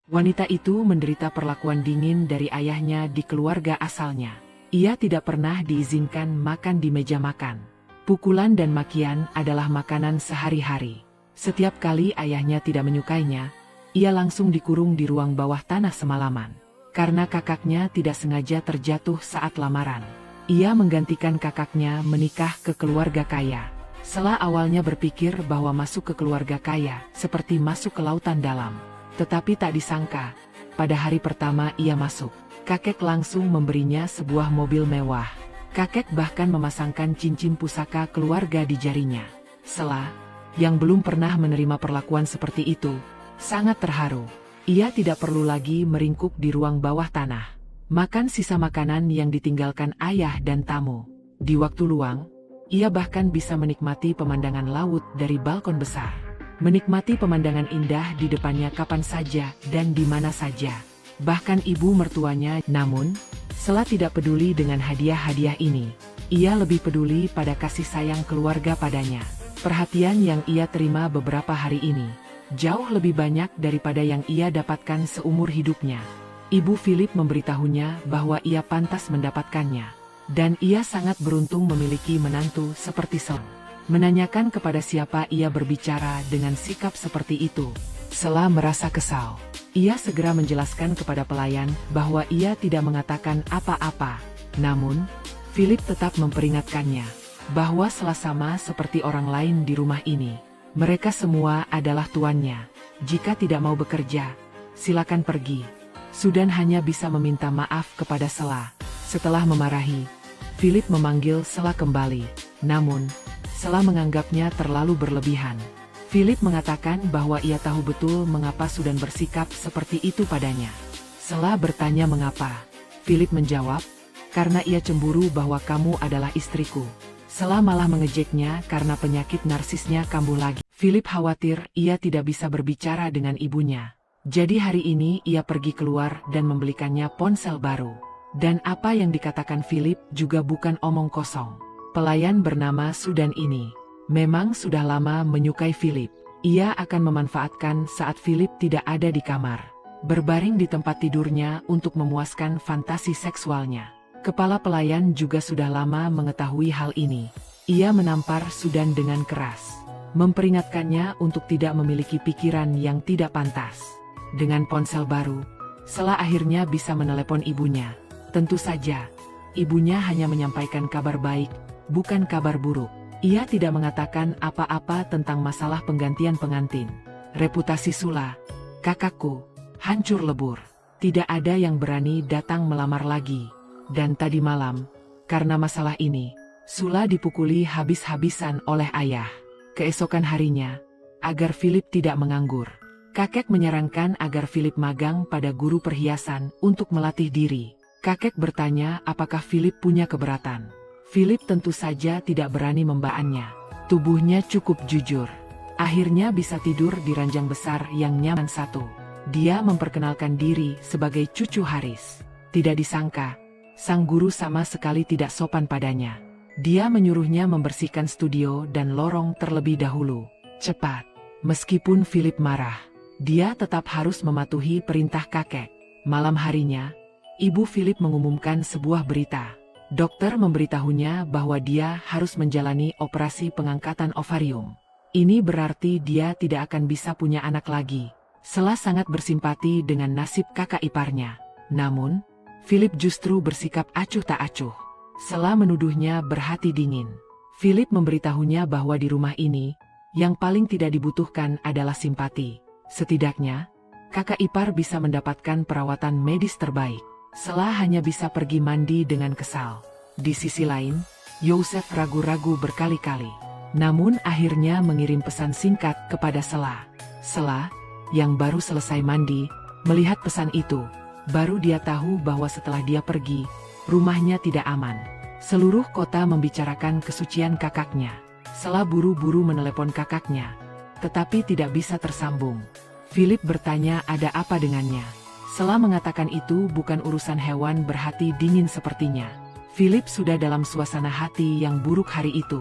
Wanita itu menderita perlakuan dingin dari ayahnya di keluarga asalnya. Ia tidak pernah diizinkan makan di meja makan. Pukulan dan makian adalah makanan sehari-hari. Setiap kali ayahnya tidak menyukainya, ia langsung dikurung di ruang bawah tanah semalaman. Karena kakaknya tidak sengaja terjatuh saat lamaran, ia menggantikan kakaknya menikah ke keluarga kaya. Sela awalnya berpikir bahwa masuk ke keluarga kaya seperti masuk ke lautan dalam. Tetapi tak disangka, pada hari pertama ia masuk, kakek langsung memberinya sebuah mobil mewah. Kakek bahkan memasangkan cincin pusaka keluarga di jarinya. Sela, yang belum pernah menerima perlakuan seperti itu, sangat terharu. Ia tidak perlu lagi meringkuk di ruang bawah tanah, makan sisa makanan yang ditinggalkan ayah dan tamu. Di waktu luang, ia bahkan bisa menikmati pemandangan laut dari balkon besar. Menikmati pemandangan indah di depannya kapan saja dan di mana saja. Bahkan ibu mertuanya. Namun, Sela tidak peduli dengan hadiah-hadiah ini. Ia lebih peduli pada kasih sayang keluarga padanya. Perhatian yang ia terima beberapa hari ini jauh lebih banyak daripada yang ia dapatkan seumur hidupnya. Ibu Philip memberitahunya bahwa ia pantas mendapatkannya. Dan ia sangat beruntung memiliki menantu seperti Sela. Menanyakan kepada siapa ia berbicara dengan sikap seperti itu, Sela merasa kesal. Ia segera menjelaskan kepada pelayan bahwa ia tidak mengatakan apa-apa. Namun, Philip tetap memperingatkannya bahwa Sela sama seperti orang lain di rumah ini. Mereka semua adalah tuannya. Jika tidak mau bekerja, silakan pergi. Sudan hanya bisa meminta maaf kepada Sela. Setelah memarahi, Philip memanggil Sela kembali. Namun, Sela menganggapnya terlalu berlebihan. Philip mengatakan bahwa ia tahu betul mengapa Sudan bersikap seperti itu padanya. Sela bertanya mengapa. Philip menjawab, "Karena ia cemburu bahwa kamu adalah istriku." Sela malah mengejeknya karena penyakit narsisnya kambuh lagi. Philip khawatir ia tidak bisa berbicara dengan ibunya. Jadi hari ini ia pergi keluar dan membelikannya ponsel baru. Dan apa yang dikatakan Philip juga bukan omong kosong. Pelayan bernama Sudan ini memang sudah lama menyukai Philip. Ia akan memanfaatkan saat Philip tidak ada di kamar, berbaring di tempat tidurnya untuk memuaskan fantasi seksualnya. Kepala pelayan juga sudah lama mengetahui hal ini. Ia menampar Sudan dengan keras, memperingatkannya untuk tidak memiliki pikiran yang tidak pantas. Dengan ponsel baru, Sela akhirnya bisa menelepon ibunya. Tentu saja, ibunya hanya menyampaikan kabar baik, bukan kabar buruk. Ia tidak mengatakan apa-apa tentang masalah penggantian pengantin. Reputasi Sula, kakakku, hancur lebur. Tidak ada yang berani datang melamar lagi. Dan tadi malam, karena masalah ini, Sula dipukuli habis-habisan oleh ayah. Keesokan harinya, agar Philip tidak menganggur, kakek menyarankan agar Philip magang pada guru perhiasan untuk melatih diri. Kakek bertanya apakah Philip punya keberatan. Philip tentu saja tidak berani membaannya. Tubuhnya cukup jujur. Akhirnya bisa tidur di ranjang besar yang nyaman satu. Dia memperkenalkan diri sebagai cucu Haris. Tidak disangka, sang guru sama sekali tidak sopan padanya. Dia menyuruhnya membersihkan studio dan lorong terlebih dahulu. Cepat. Meskipun Philip marah, dia tetap harus mematuhi perintah kakek. Malam harinya, ibu Philip mengumumkan sebuah berita. Dokter memberitahunya bahwa dia harus menjalani operasi pengangkatan ovarium. Ini berarti dia tidak akan bisa punya anak lagi. Sela sangat bersimpati dengan nasib kakak iparnya. Namun, Philip justru bersikap acuh tak acuh. Sela menuduhnya berhati dingin. Philip memberitahunya bahwa di rumah ini, yang paling tidak dibutuhkan adalah simpati. Setidaknya, kakak ipar bisa mendapatkan perawatan medis terbaik. Sela hanya bisa pergi mandi dengan kesal. Di sisi lain, Yosef ragu-ragu berkali-kali. Namun akhirnya mengirim pesan singkat kepada Sela. Sela, yang baru selesai mandi, melihat pesan itu. Baru dia tahu bahwa setelah dia pergi, rumahnya tidak aman. Seluruh kota membicarakan kesucian kakaknya. Sela buru-buru menelepon kakaknya, tetapi tidak bisa tersambung. Philip bertanya ada apa dengannya. Sela mengatakan itu bukan urusan hewan berhati dingin sepertinya. Philip sudah dalam suasana hati yang buruk hari itu.